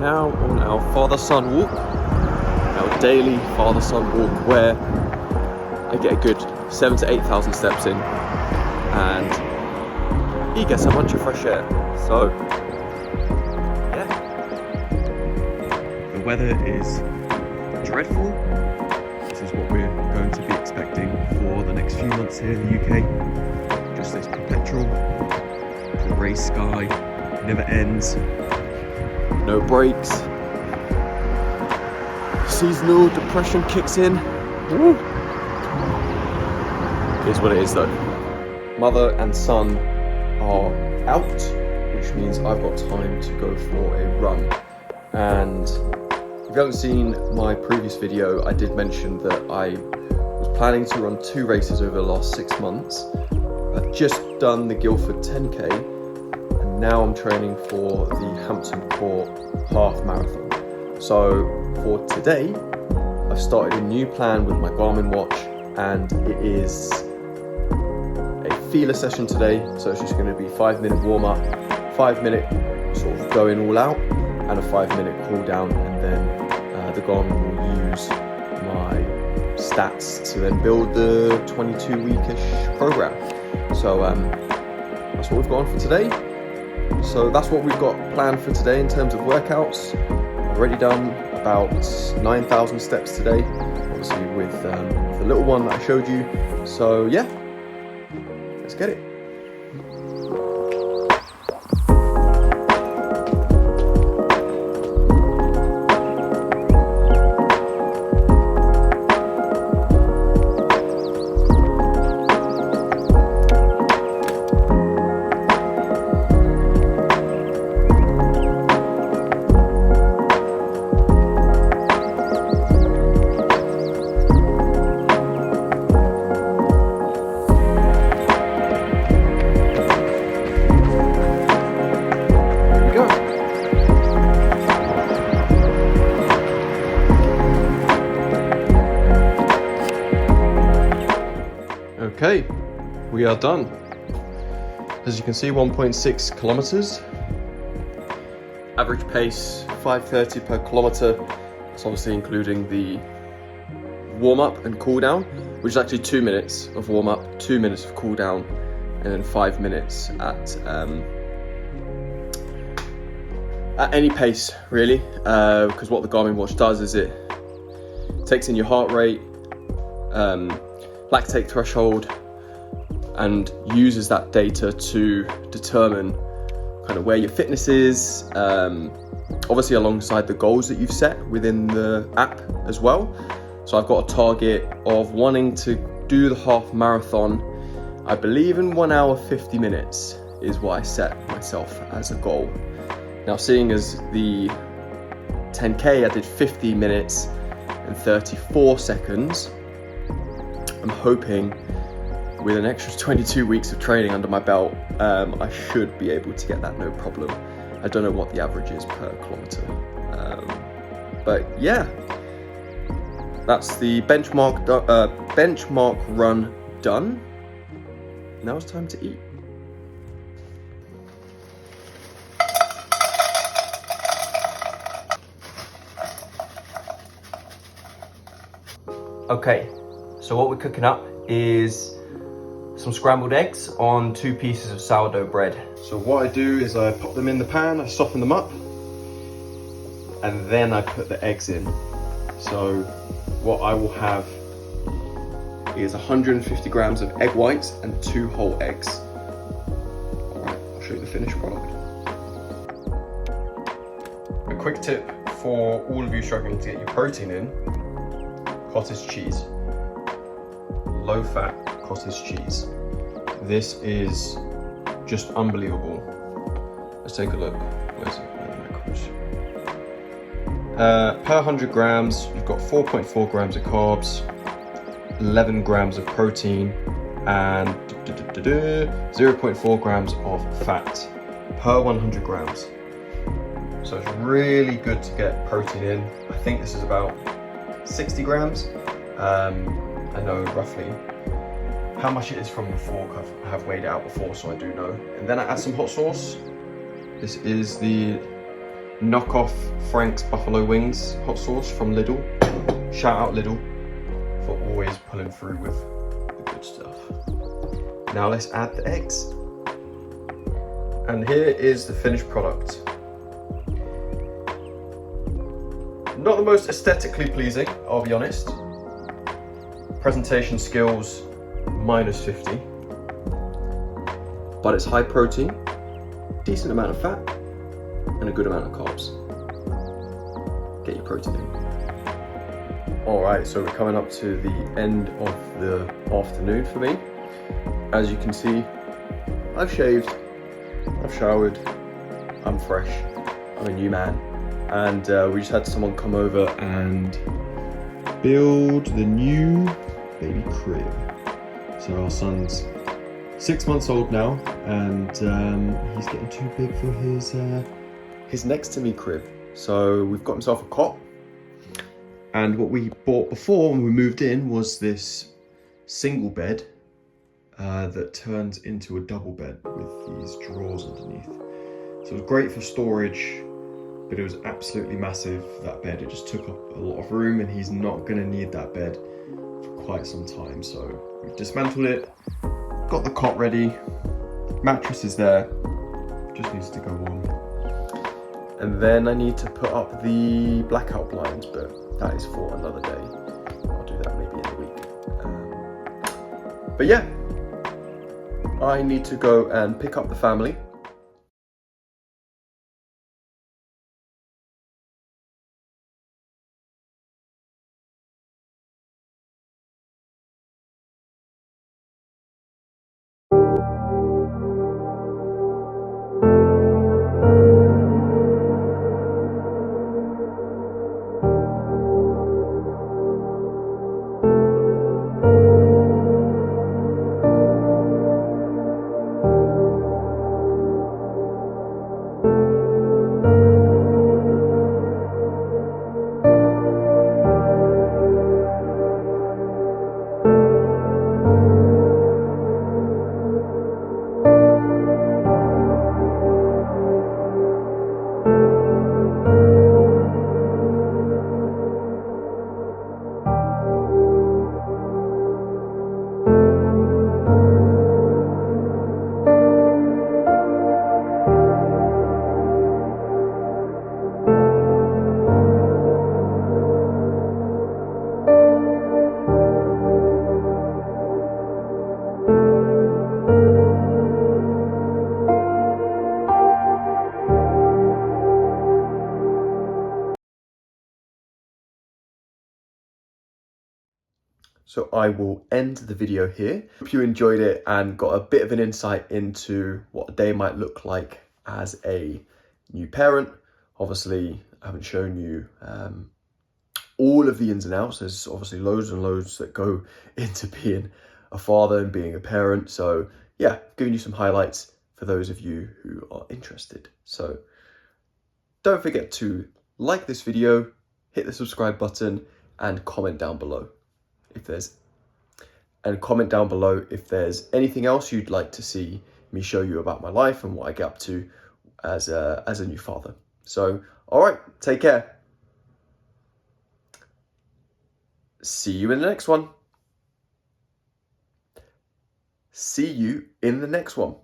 now on our father-son walk, our daily father-son walk, where I get a good 7,000 to 8,000 steps in, and he gets a bunch of fresh air. So, yeah. The weather is dreadful. This is what we're going to be expecting for the next few months here in the UK. Just this perpetual grey sky, never ends, no breaks. Seasonal depression kicks in. Woo. Here's what it is though. Mother and son are out, which means I've got time to go for a run. And if you haven't seen my previous video, I did mention that I was planning to run 2 races over the last 6 months. I've just done the Guildford 10k, and now I'm training for the Hampton Court half marathon. So for today, I've started a new plan with my Garmin watch, and it is a feeler session today. So it's just going to be 5-minute warm up, 5-minute sort of going all out, and a 5-minute cool down, and then the Garmin will use my stats to then build the 22-weekish program. So that's what we've got on for today. So that's what we've got planned for today in terms of workouts. I've already done about 9,000 steps today, obviously with the little one that I showed you. So yeah, let's get it. Okay, we are done. As you can see, 1.6 kilometers. Average pace 5:30 per kilometer. It's obviously including the warm up and cool down, which is actually 2 minutes of warm up, 2 minutes of cool down, and then 5 minutes at any pace really. Because what the Garmin watch does is it takes in your heart rate, lactate threshold, and uses that data to determine kind of where your fitness is, obviously alongside the goals that you've set within the app as well. So I've got a target of wanting to do the half marathon, I believe in 1 hour 50 minutes is what I set myself as a goal. Now, seeing as the 10k I did 50 minutes and 34 seconds, I'm hoping with an extra 22 weeks of training under my belt, I should be able to get that no problem. I don't know what the average is per kilometer. But yeah, that's the benchmark run done. Now it's time to eat. Okay, so what we're cooking up is some scrambled eggs on 2 pieces of sourdough bread. So what I do is I pop them in the pan, I soften them up, and then I put the eggs in. So what I will have is 150 grams of egg whites and 2 whole eggs. All right, I'll show you the finished product. A quick tip for all of you struggling to get your protein in: cottage cheese. Low fat cottage cheese. This is just unbelievable. Let's take a look. Where's it? Per 100 grams, you've got 4.4 grams of carbs, 11 grams of protein, and 0.4 grams of fat per 100 grams. So it's really good to get protein in. I think this is about 60 grams. I know roughly how much it is from the fork. I have weighed it out before, so I do know. And then I add some hot sauce. This is the knockoff Frank's Buffalo Wings hot sauce from Lidl. Shout out Lidl for always pulling through with the good stuff. Now let's add the eggs. And here is the finished product. Not the most aesthetically pleasing, I'll be honest. Presentation skills, -50. But it's high protein, decent amount of fat, and a good amount of carbs. Get your protein in. All right, so we're coming up to the end of the afternoon for me. As you can see, I've shaved, I've showered, I'm fresh, I'm a new man. And we just had someone come over and build the new baby crib. So our son's 6 months old now, and he's getting too big for his next to me crib. So we've got himself a cot. And what we bought before when we moved in was this single bed that turns into a double bed with these drawers underneath. So it was great for storage, but it was absolutely massive, that bed. It just took up a lot of room, and he's not gonna need that bed for quite some time. So we've dismantled it, got the cot ready, mattress is there, just needs to go on. And then I need to put up the blackout blinds, but that is for another day. I'll do that maybe in a week. But yeah, I need to go and pick up the family. So I will end the video here. Hope you enjoyed it and got a bit of an insight into what a day might look like as a new parent. Obviously, I haven't shown you all of the ins and outs. There's obviously loads and loads that go into being a father and being a parent. So yeah, giving you some highlights for those of you who are interested. So don't forget to like this video, hit the subscribe button, and comment down below if there's anything else you'd like to see me show you about my life and what I get up to as a new father. So, all right, take care. See you in the next one. See you in the next one.